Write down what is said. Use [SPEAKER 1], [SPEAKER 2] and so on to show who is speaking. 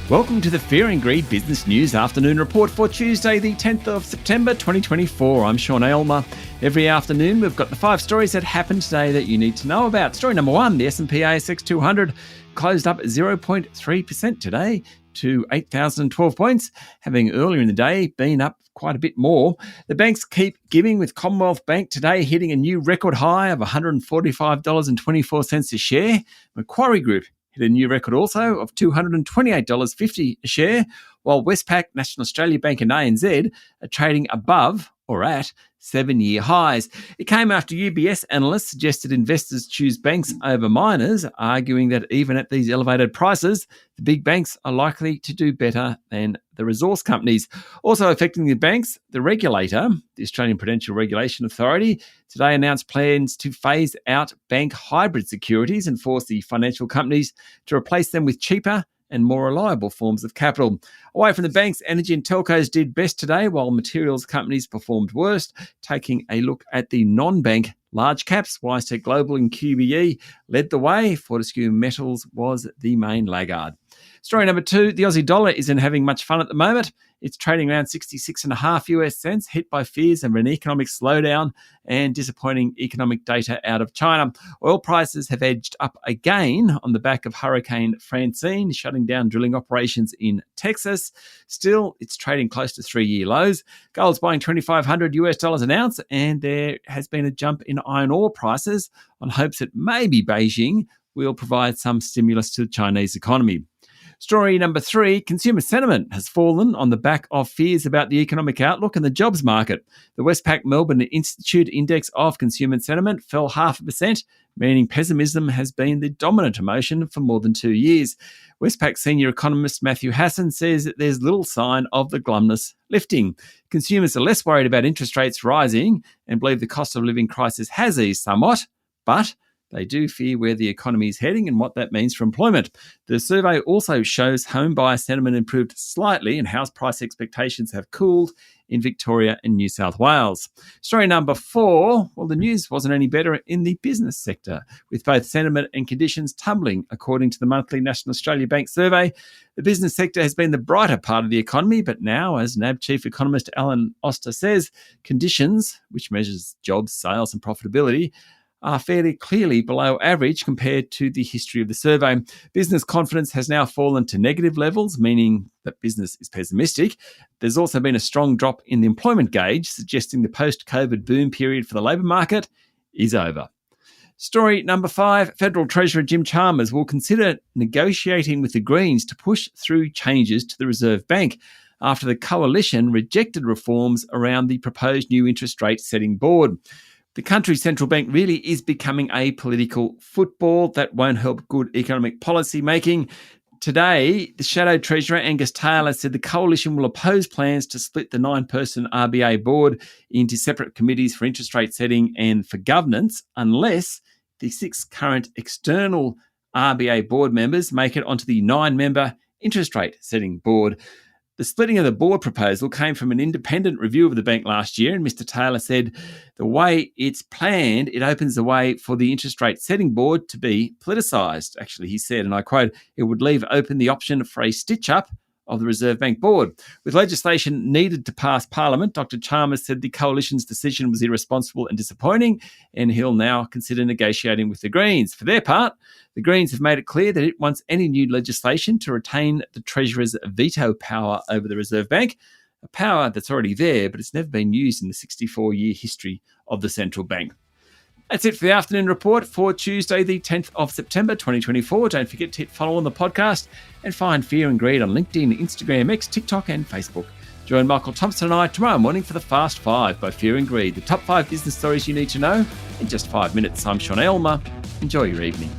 [SPEAKER 1] Welcome to the Fear and Greed Business News Afternoon Report for Tuesday, the 10th of September 2024. I'm Sean Aylmer. Every afternoon, we've got the 5 stories that happened today that you need to know about. Story number 1, the S&P ASX 200 closed up 0.3% today to 8,012 points, having earlier in the day been up quite a bit more. The banks keep giving, with Commonwealth Bank today hitting a new record high of $145.24 a share. Macquarie Group hit a new record also of $228.50 a share, while Westpac, National Australia Bank and ANZ are trading above or at 7-year highs. It came after UBS analysts suggested investors choose banks over miners, arguing that even at these elevated prices, the big banks are likely to do better than the resource companies. Also affecting the banks, the regulator, the Australian Prudential Regulation Authority, today announced plans to phase out bank hybrid securities and force the financial companies to replace them with cheaper and more reliable forms of capital. Away from the banks, energy and telcos did best today, while materials companies performed worst. Taking a look at the non-bank large caps, WiseTech Global and QBE led the way. Fortescue Metals was the main laggard. Story number 2, the Aussie dollar isn't having much fun at the moment. It's trading around 66.5 US cents, hit by fears of an economic slowdown and disappointing economic data out of China. Oil prices have edged up again on the back of Hurricane Francine shutting down drilling operations in Texas. Still, it's trading close to 3-year lows. Gold's buying $2,500 an ounce, and there has been a jump in iron ore prices on hopes that maybe Beijing will provide some stimulus to the Chinese economy. Story number 3, consumer sentiment has fallen on the back of fears about the economic outlook and the jobs market. The Westpac Melbourne Institute Index of Consumer Sentiment fell 0.5%, meaning pessimism has been the dominant emotion for more than 2 years. Westpac senior economist Matthew Hassan says that there's little sign of the glumness lifting. Consumers are less worried about interest rates rising and believe the cost of living crisis has eased somewhat, but they do fear where the economy is heading and what that means for employment. The survey also shows home buyer sentiment improved slightly and house price expectations have cooled in Victoria and New South Wales. Story number 4, well, the news wasn't any better in the business sector, with both sentiment and conditions tumbling, according to the monthly National Australia Bank survey. The business sector has been the brighter part of the economy, but now, as NAB Chief Economist Alan Oster says, conditions, which measures jobs, sales and profitability, are fairly clearly below average compared to the history of the survey. Business confidence has now fallen to negative levels, meaning that business is pessimistic. There's also been a strong drop in the employment gauge, suggesting the post-COVID boom period for the labour market is over. Story number 5, Federal Treasurer Jim Chalmers will consider negotiating with the Greens to push through changes to the Reserve Bank after the coalition rejected reforms around the proposed new interest rate setting board. The country's central bank really is becoming a political football that won't help good economic policy making. Today, the Shadow Treasurer Angus Taylor said the coalition will oppose plans to split the 9-person RBA board into separate committees for interest rate setting and for governance unless the 6 current external RBA board members make it onto the 9-member interest rate setting board. The splitting of the board proposal came from an independent review of the bank last year, and Mr. Taylor said the way it's planned, it opens the way for the interest rate setting board to be politicised. Actually, he said, and I quote, it would leave open the option for a stitch-up of the Reserve Bank board. With legislation needed to pass Parliament, Dr. Chalmers said the coalition's decision was irresponsible and disappointing, and he'll now consider negotiating with the Greens. For their part, the Greens have made it clear that it wants any new legislation to retain the Treasurer's veto power over the Reserve Bank, a power that's already there, but it's never been used in the 64-year history of the central bank. That's it for the afternoon report for Tuesday, the 10th of September 2024. Don't forget to hit follow on the podcast and find Fear and Greed on LinkedIn, Instagram, X, TikTok and Facebook. Join Michael Thompson and I tomorrow morning for the Fast 5 by Fear and Greed, the top 5 business stories you need to know in just 5 minutes. I'm Sean Aylmer. Enjoy your evening.